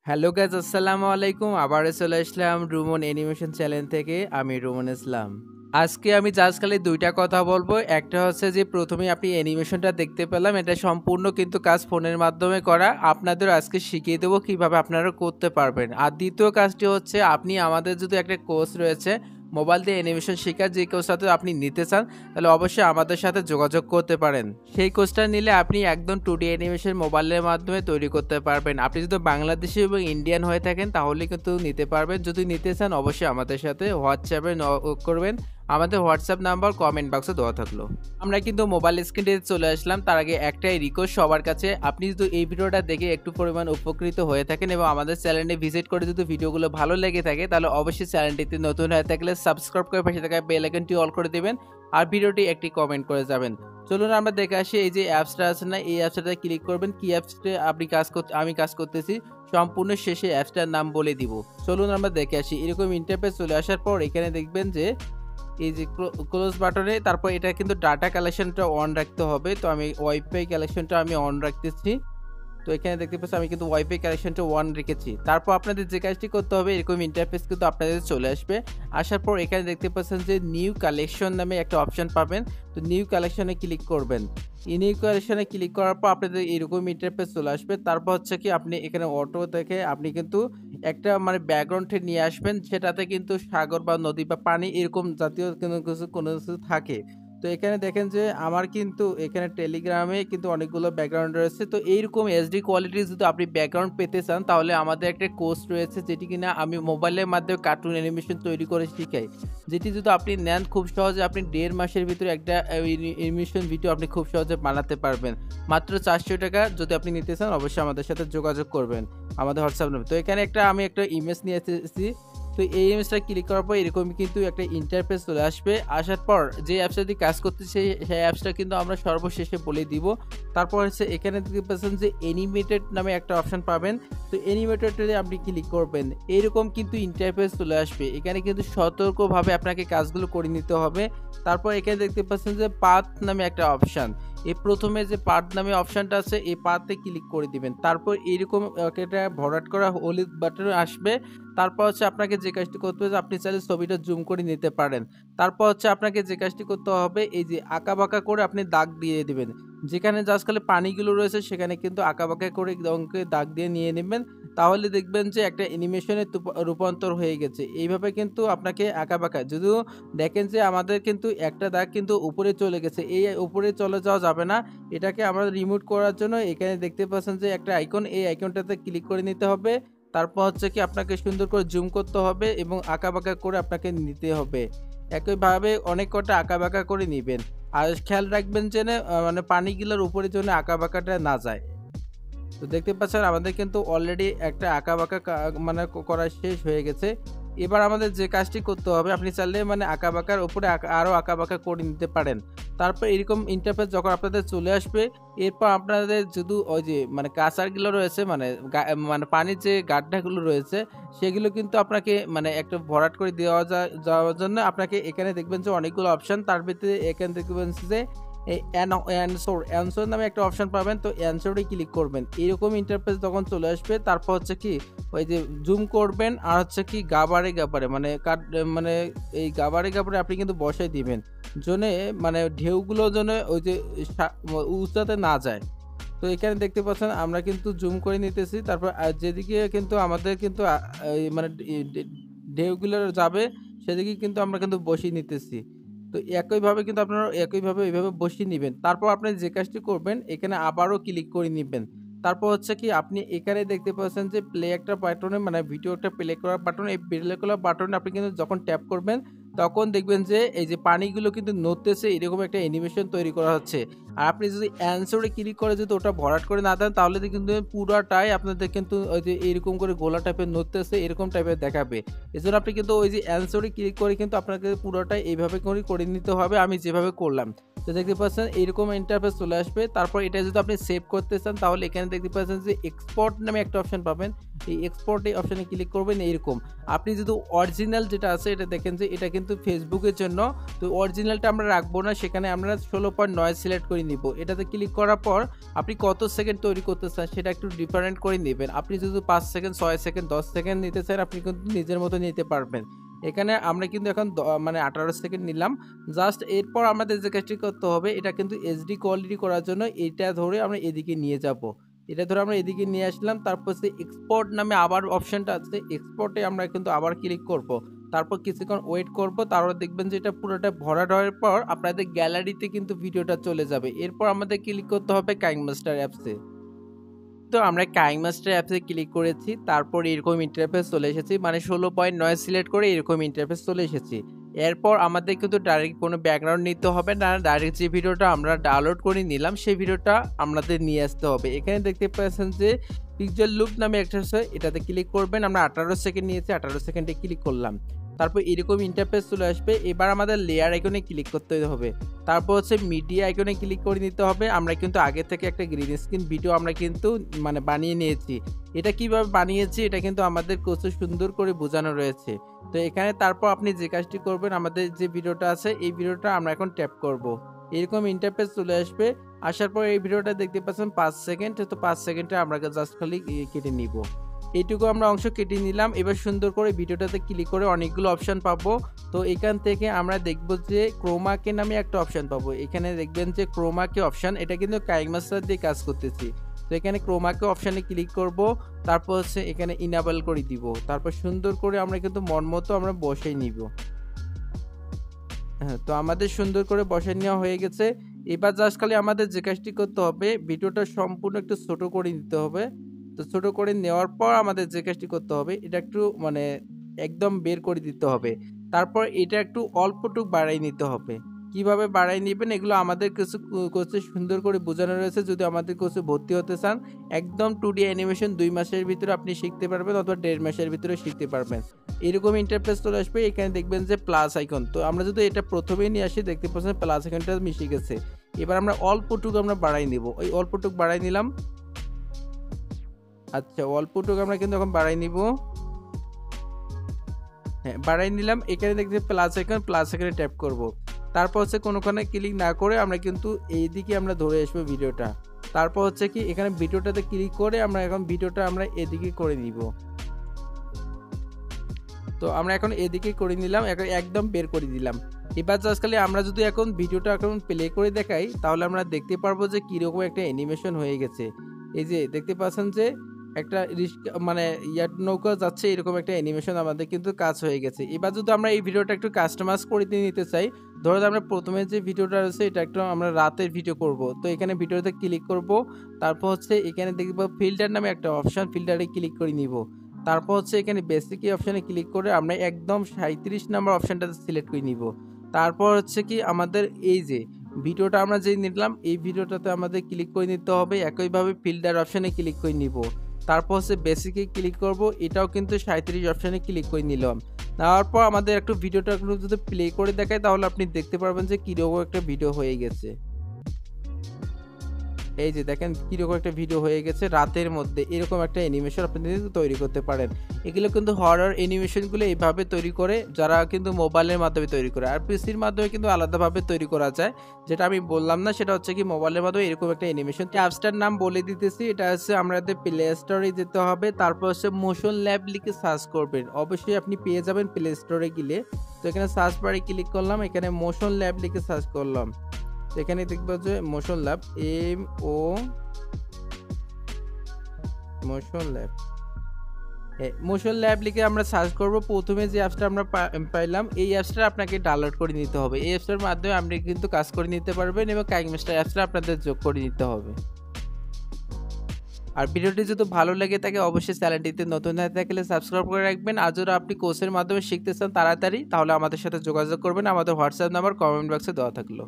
Hello guys, আসসালামু আলাইকুম। আবার চলে আসলাম রুমন অ্যানিমেশন চ্যানেল থেকে। আমি রুমন ইসলাম। আজকে আমি জাস্ট খালি দুইটা কথা বলবো। একটা হচ্ছে যে প্রথমে আপনি অ্যানিমেশনটা দেখতে পেলাম, এটা সম্পূর্ণ কিন্তু কাজ ফোনের মাধ্যমে করা। আপনাদের আজকে শিখিয়ে দেবো কিভাবে আপনারা করতে পারবেন। আর দ্বিতীয় কাজটি হচ্ছে, আপনি আমাদের যদি একটা কোর্স রয়েছে মোবাইল দিয়ে অ্যানিমেশন শেখার, যে কোর্সটা আপনি নিতে চান তাহলে অবশ্যই আমাদের সাথে যোগাযোগ করতে পারেন। সেই কোর্সটা নিলে আপনি একদম 2D অ্যানিমেশন মোবাইলের মাধ্যমে তৈরি করতে পারবেন। আপনি যদি বাংলাদেশি এবং ইন্ডিয়ান হয়ে থাকেন তাহলে কিন্তু নিতে পারবেন। যদি নিতে চান অবশ্যই আমাদের সাথে হোয়াটসঅ্যাপে নক করবেন। আমাদের হোয়াটসঅ্যাপ নাম্বার কমেন্ট বক্সে দেওয়া থাকলো। আমরা কিন্তু মোবাইল স্ক্রিনে চলে আসলাম। তার আগে একটাই রিকোয়েস্ট সবার কাছে, আপনি যদি এই ভিডিওটা দেখে একটু পরিমাণ উপকৃত হয়ে থাকেন এবং আমাদের চ্যানেলে ভিজিট করে যদি ভিডিওগুলো ভালো লেগে থাকে তাহলে অবশ্যই চ্যানেলটিতে নতুন হয়ে থাকলে সাবস্ক্রাইব করে পাশে থাকা বেল আইকনটি অল করে দেবেন আর ভিডিওটি একটি কমেন্ট করে যাবেন। চলুন আমরা দেখে আসি। এই যে অ্যাপসটা আছে না, এই অ্যাপসটাতে ক্লিক করবেন। কি অ্যাপসটা আমি কাজ করতেছি সম্পূর্ণ শেষে অ্যাপসটার নাম বলে দিব। চলুন আমরা দেখে আসি। এরকম ইন্টারফেস চলে আসার পর এখানে দেখবেন যে এই যে ক্লোজ বাটনে, তারপর এটা কিন্তু ডাটা কালেকশনটা অন রাখতে হবে। তো আমি ওয়াইফাই কালেকশনটা আমি অন রাখতেছি। তো এখানে দেখতে পাচ্ছি আমি কিন্তু ওয়াইফাই কানেকশনটা ওয়ান রেখেছি। তারপর আপনাদের যে কাজটি করতে হবে, এরকম ইন্টারফেস কিন্তু আপনাদের চলে আসবে। আসার পর এখানে দেখতে পাচ্ছেন যে নিউ কালেকশন নামে একটা অপশন পাবেন। তো নিউ কালেকশনে ক্লিক করবেন। এই নিউ কালেকশনে ক্লিক করার পর আপনাদের এরকম ইন্টারফেস চলে আসবে। তারপর হচ্ছে কি আপনি এখানে অটো দেখে আপনি কিন্তু একটা ব্যাকগ্রাউন্ডে নিয়ে আসবেন, সেটাতে কিন্তু সাগর বা নদী বা পানি এরকম জাতীয় কোনো কিছু থাকে। তো এখানে দেখেন যে আমার কিন্তু এখানে টেলিগ্রামে কিন্তু অনেকগুলো ব্যাকগ্রাউন্ড রয়েছে। তো এইরকম এইচডি কোয়ালিটির যদি আপনি ব্যাকগ্রাউন্ড পেতে চান তাহলে আমাদের একটা কোর্স রয়েছে, যেটি কিনা আমি মোবাইলের মাধ্যমে কার্টুন অ্যানিমেশন তৈরি করে শিখাই। যেটি যদি আপনি নেন খুব সহজে আপনি 1.5 মাসের ভিতরে একটা অ্যানিমেশন ভিডিও আপনি খুব সহজে বানাতে পারবেন। মাত্র 400 টাকা। যদি আপনি নিতে চান অবশ্যই আমাদের সাথে যোগাযোগ করবেন আমাদের হোয়াটসঅ্যাপ নাম্বার। তো এখানে আমি একটা ইমেজ নিয়ে এসেছি। তো এই ইমেজটা ক্লিক করার পর এরকমই কিন্তু একটা ইন্টারফেস চলে আসবে। আসার পর যে অ্যাপসটা দিয়ে কাজ করতেছে সেই অ্যাপসটা কিন্তু আমরা সর্বশেষে বলে দিব। তারপর হচ্ছে এখানে দেখতে পাচ্ছেন যে অ্যানিমেটেড নামে একটা অপশন পাবেন। তো অ্যানিমেটেডে আপনি ক্লিক করবেন, এরকম কিন্তু ইন্টারফেস চলে আসবে। এখানে কিন্তু সতর্কভাবে আপনাকে কাজগুলো করে নিতে হবে। তারপর এখানে দেখতে পাচ্ছেন যে পাথ নামে একটা অপশন। এই প্রথমে যে পাথ নামে অপশনটা আছে এই পাথে ক্লিক করে দিবেন। তারপর এরকম এটা ভরাট করা হলুদ বাটন আসবে। তারপর হচ্ছে আপনাকে যে কাজটি করতে হবে, আপনি চাইলে ছবিটা জুম করে নিতে পারেন। তারপর হচ্ছে আপনাকে যে কাজটি করতে হবে, এই যে আঁকাবাঁকা করে আপনি দাগ দিয়ে দিবেন। যেখানে জাস্ট খালি পানিগুলো রয়েছে সেখানে কিন্তু আঁকাবাঁকা করে রঙকে দাগ দিয়ে নিয়ে নেবেন। তাহলে দেখবেন যে একটা অ্যানিমেশনে রূপান্তর হয়ে গেছে। এইভাবে কিন্তু আপনাকে আঁকাবাঁকা, যদিও দেখেন যে আমাদের কিন্তু একটা দাগ কিন্তু উপরে চলে গেছে, এই উপরে চলে যাওয়া যাবে না। এটাকে আমরা রিমুভ করার জন্য এখানে দেখতে পাচ্ছেন যে একটা আইকন, এই আইকনটাতে ক্লিক করে নিতে হবে। তারপর হচ্ছে কি আপনাকে সুন্দর করে জুম করতে হবে এবং আঁকাবাঁকা করে আপনাকে নিতে হবে। একইভাবে অনেক কটা আঁকাবাঁকা করে নেবেন। আর খেয়াল রাখবেন যেন পানিগুলোর উপরে যেন আঁকাবাঁকাটা না যায়। তো দেখতে পাচ্ছেন আমাদের কিন্তু অলরেডি একটা আঁকাবাঁকা করা শেষ হয়ে গেছে। এবার আমাদের যে কাজটি করতে হবে, আপনি চাইলে আঁকাবাঁকার উপরে আরও আঁকাবাঁকা করে নিতে পারেন। তারপর এরকম ইন্টারফেস যখন আপনাদের চলে আসবে, এরপর আপনাদের শুধু ওই যে কাঁচারগুলো রয়েছে পানির যে গাড্ডাগুলো রয়েছে সেগুলো কিন্তু আপনাকে একটা ভরাট করে যাওয়ার জন্য আপনাকে এখানে দেখবেন যে অনেকগুলো অপশন। তার ভিতরে এখানে দেখবেন যে এই অ্যানসর নামে একটা অপশন পাবেন। তো অ্যানসরে ক্লিক করবেন। এরকম ইন্টারফেস যখন চলে আসবে তারপর হচ্ছে কি ওই যে জুম করবেন আর হচ্ছে কি গাবারে এই গাবারে আপনি কিন্তু বসাই দিবেন জন্য ঢেউগুলো যেন ওই যে উঁচাতে না যায়। তো এখানে দেখতে পাচ্ছেন আমরা কিন্তু জুম করে নিতেছি। তারপর যেদিকে কিন্তু আমাদের কিন্তু ঢেউগুলো যাবে সেদিকে কিন্তু আমরা কিন্তু বসিয়ে নিতেছি। তো একইভাবে কিন্তু আপনারা এইভাবে বসিয়ে নেবেন। তারপর আপনি যে কাজটি করবেন এখানে আবারও ক্লিক করে নেবেন। তারপর হচ্ছে কি আপনি এখানে দেখতে পাচ্ছেন যে প্লে একটা বাটনে ভিডিওটা প্লে করার বাটন, এই প্লে করার বাটনে আপনি কিন্তু যখন ট্যাপ করবেন তখন দেখবেন যে এই যে পানিগুলো কিন্তু নড়তেছে, এরকম একটা অ্যানিমেশন তৈরি করা হচ্ছে। আর আপনি যদি অ্যানসারে ক্লিক করে যদি ওটা ভরাট করে না দেন তাহলে কিন্তু পুরোটাই আপনাদের কিন্তু ওই যে এরকম করে গোলা টাইপের নড়তেছে, এরকম টাইপের দেখাবে। এজন্য আপনি কিন্তু ওই যে অ্যানসারে ক্লিক করে কিন্তু আপনাকে পুরোটাই এইভাবে করে নিতে হবে, আমি যেভাবে করলাম। তো দেখতে পাচ্ছেন এইরকম ইন্টারফেস চলে আসবে। তারপর এটা যদি আপনি সেভ করতে চান তাহলে এখানে দেখতে পাচ্ছেন যে এক্সপোর্ট নামে একটা অপশন পাবেন। এই এক্সপোর্ট এই অপশানে ক্লিক করবেন। এইরকম আপনি যদি অরিজিনাল যেটা আছে এটা দেখেন যে এটা কিন্তু ফেসবুকের জন্য, তো অরিজিনালটা আমরা রাখবো না, সেখানে আমরা 16.9 সিলেক্ট করে নিব। এটাতে ক্লিক করার পর আপনি কত সেকেন্ড তৈরি করতে চান সেটা একটু ডিফারেন্ট করে নেবেন। আপনি যদি 5 সেকেন্ড 6 সেকেন্ড 10 সেকেন্ড নিতে চান আপনি কিন্তু নিজের মতো নিতে পারবেন। এখানে আমরা কিন্তু এখন মানে 18 সেকেন্ড নিলাম জাস্ট। এরপর আমাদের যে কাজটি করতে হবে এটা কিন্তু এইচডি কোয়ালিটি করার জন্য এটা ধরে আমরা এদিকে নিয়ে যাব। এটা ধরে আমরা এদিকে নিয়ে আসলাম। তারপর সে এক্সপোর্ট নামে আবার অপশনটা আছে, এক্সপোর্টে আমরা কিন্তু আবার ক্লিক করব। তারপর কিছুক্ষণ ওয়েট করব, তারপর দেখবেন যে এটা পুরোটা ভরাট হওয়ার পর আপনাদের গ্যালারিতে কিন্তু ভিডিওটা চলে যাবে। এরপর আমাদের ক্লিক করতে হবে কাইনমাস্টার অ্যাপসে। তো আমরা কাইনমাস্টার অ্যাপসে ক্লিক করেছি, তারপর এরকম ইন্টারফেস চলে এসেছি, মানে 16.9 সিলেক্ট করে এরকম ইন্টারফেস চলে এসেছি। এরপর আমাদের কিন্তু ডাইরেক্ট কোনো ব্যাকগ্রাউন্ড নিতে হবে না, ডাইরেক্ট যে ভিডিওটা আমরা ডাউনলোড করে নিলাম সেই ভিডিওটা আমাদের নিয়ে আসতে হবে। এখানে দেখতে পাচ্ছেন যে পিকচার লুপ নামে একটা আছে, এটাতে ক্লিক করবেন। আমরা 18 সেকেন্ড নিয়েছি, 18 সেকেন্ডে ক্লিক করলাম। তারপর এরকম ইন্টারফেস চলে আসবে। এবার আমাদের লেয়ার আইকনে ক্লিক করতে হবে, তারপর হচ্ছে মিডিয়া আইকনে ক্লিক করে নিতে হবে। আমরা কিন্তু আগে থেকে একটা গ্রিন স্ক্রিন ভিডিও আমরা কিন্তু মানে বানিয়ে নিয়েছি। এটা কিভাবে বানিয়েছি এটা কিন্তু আমাদের কোর্সে সুন্দর করে বোঝানো রয়েছে। তো এখানে তারপর আপনি যে কাজটি করবেন, আমাদের যে ভিডিওটা আছে এই ভিডিওটা আমরা এখন ট্যাপ করব। এরকম ইন্টারফেস চলে আসবে। আসার পর এই ভিডিওটা দেখতে পাচ্ছেন 5 সেকেন্ড, তো 5 সেকেন্ডে আমরা জাস্ট খালি কেটে নিব। এইটুকু আমরা অংশ কেটে নিলাম। এবার সুন্দর করে ভিডিওটাতে ক্লিক করে অনেকগুলো অপশন পাবো। তো এখান থেকে আমরা দেখব যে ক্রোমাকে নামে একটা অপশন পাবো। এখানে দেখবেন যে ক্রোমাকে অপশন, এটা কিন্তু কাইনমাস্টার দিয়ে কাজ করতেছি। তো এখানে ক্রোমাকে অপশানে ক্লিক করব, তারপর হচ্ছে এখানে ইনেবল করে দিব। তারপর সুন্দর করে আমরা কিন্তু মন মতো আমরা বসাই নিব। হ্যাঁ, তো আমাদের সুন্দর করে বসাই নেওয়া হয়ে গেছে। এবার জাস্ট খালি আমাদের যে কাজটি করতে হবে ভিডিওটা সম্পূর্ণ একটু ছোট করে নিতে হবে। তো ছোট করে নেওয়ার পর আমাদের যে কাজটি করতে হবে এটা একটু মানে একদম বের করে দিতে হবে। তারপর এটা একটু অল্পটুক বাড়াই নিতে হবে। কিভাবে বাড়াই নেবেন এগুলো আমাদের কিছু কোর্সে সুন্দর করে বোঝানো রয়েছে। যদি আমাদের কোর্সে ভর্তি হতে চান একদম 2D অ্যানিমেশন 2 মাসের ভিতরে আপনি শিখতে পারবেন, অথবা 1.5 মাসের ভিতরে শিখতে পারবেন। এরকম ইন্টারফেস চলে আসবে। এখানে দেখবেন যে প্লাস আইকন, তো আমরা যদি এটা প্রথমেই নিয়ে আসি দেখতে পাচ্ছেন প্লাস আইকনটা মিশে গেছে। এবার আমরা অল্পটুকু আমরা বাড়াই নিব, ওই অল্পটুকু বাড়াই নিলাম। আচ্ছা, অল্পটুকু আমরা কিন্তু এখন বাড়াই নিব। হ্যাঁ, বাড়াই নিলাম। এখানে দেখতে প্লাস আইকন, প্লাস আইকনে ট্যাপ করব। তারপর হচ্ছে কোনোখানে ক্লিক না করে আমরা কিন্তু এইদিকে আমরা ধরে আসবো ভিডিওটা। তারপর হচ্ছে কি এখানে ভিডিওটাতে ক্লিক করে আমরা এখন ভিডিওটা আমরা এদিকে করে নিব। তো আমরা এখন এদিকে করে নিলাম, একদম বের করে দিলাম। এবার জাস্ট খালি আমরা যদি এখন ভিডিওটা এখন প্লে করে দেখাই তাহলে আমরা দেখতে পারবো যে কিরকম একটা অ্যানিমেশন হয়ে গেছে। এই যে দেখতে পাচ্ছেন যে একটা মানে ইয়ার নৌকা যাচ্ছে, এরকম একটা অ্যানিমেশন আমাদের কিন্তু কাজ হয়ে গেছে। এবার যদি আমরা এই ভিডিওটা একটু কাস্টমাইজ করে নিতে চাই, ধরো আমরা প্রথমে যে ভিডিওটা রয়েছে এটা একটু আমরা রাতের ভিডিও করব। তো এখানে ভিডিওতে ক্লিক করব, তারপর হচ্ছে এখানে দেখব ফিল্টার নামে একটা অপশন, ফিল্টারে ক্লিক করে নিব। তারপর হচ্ছে এখানে বেসিক অপশানে ক্লিক করে আমরা একদম 37 নাম্বার অপশানটাতে সিলেক্ট করে নিব। তারপর হচ্ছে কি আমাদের এই যে ভিডিওটা আমরা যে নিলাম এই ভিডিওটাতে আমাদের ক্লিক করে নিতে হবে। একইভাবে ফিল্টার অপশানে ক্লিক করে নিব। তারপর হচ্ছে বেসিকে ক্লিক করব, এটাও কিন্তু 37 অপশানে ক্লিক করে নিলাম। নেওয়ার পর আমাদের একটু ভিডিওটা একটু যদি প্লে করে দেখায় তাহলে আপনি দেখতে পারবেন যে কীরকম একটা ভিডিও হয়ে গেছে। এই যে দেখেন কিরকম একটা ভিডিও হয়ে গেছে রাতের মধ্যে, এরকম একটা অ্যানিমেশন আপনি তৈরি করতে পারেন। এগুলো কিন্তু হরর অ্যানিমেশনগুলো এইভাবে তৈরি করে যারা কিন্তু মোবাইলের মাধ্যমে তৈরি করে, আর পিসির মাধ্যমে কিন্তু আলাদাভাবে তৈরি করা যায়। যেটা আমি বললাম না সেটা হচ্ছে কি মোবাইলের মাধ্যমে এরকম একটা অ্যানিমেশন। অ্যাপসটার নাম বলে দিতেছি, এটা হচ্ছে আমাদের প্লে স্টোরে যেতে হবে, তারপর হচ্ছে মোশন ল্যাব লিখে সার্চ করবেন, অবশ্যই আপনি পেয়ে যাবেন প্লে স্টোরে গেলে। তো এখানে সার্চ বারে ক্লিক করলাম, এখানে মোশন ল্যাব লিখে সার্চ করলাম। এখানে দেখবো যে motion lab, motion lab, motion lab লিখে আমরা সার্চ করব। প্রথমে যে অ্যাপসটা আমরা পাইলাম এই অ্যাপসটা আপনাকে ডাউনলোড করে নিতে হবে। এই অ্যাপসটার মাধ্যমে আপনি কিন্তু কাজ করে নিতে পারবেন এবং কাইনমাস্টার অ্যাপসটা আপনাদের যোগ করে নিতে হবে। আর ভিডিওটি যদি ভালো লাগে থাকে অবশ্যই চ্যানেলটিতে নতুন হয়ে থাকলে সাবস্ক্রাইব করে রাখবেন। আর যদি আপনি কোর্সের মাধ্যমে শিখতে চান তাড়াতাড়ি, তাহলে আমাদের সাথে যোগাযোগ করবেন। আমাদের হোয়াটসঅ্যাপ নাম্বার কমেন্ট বক্সে দেওয়া থাকলো।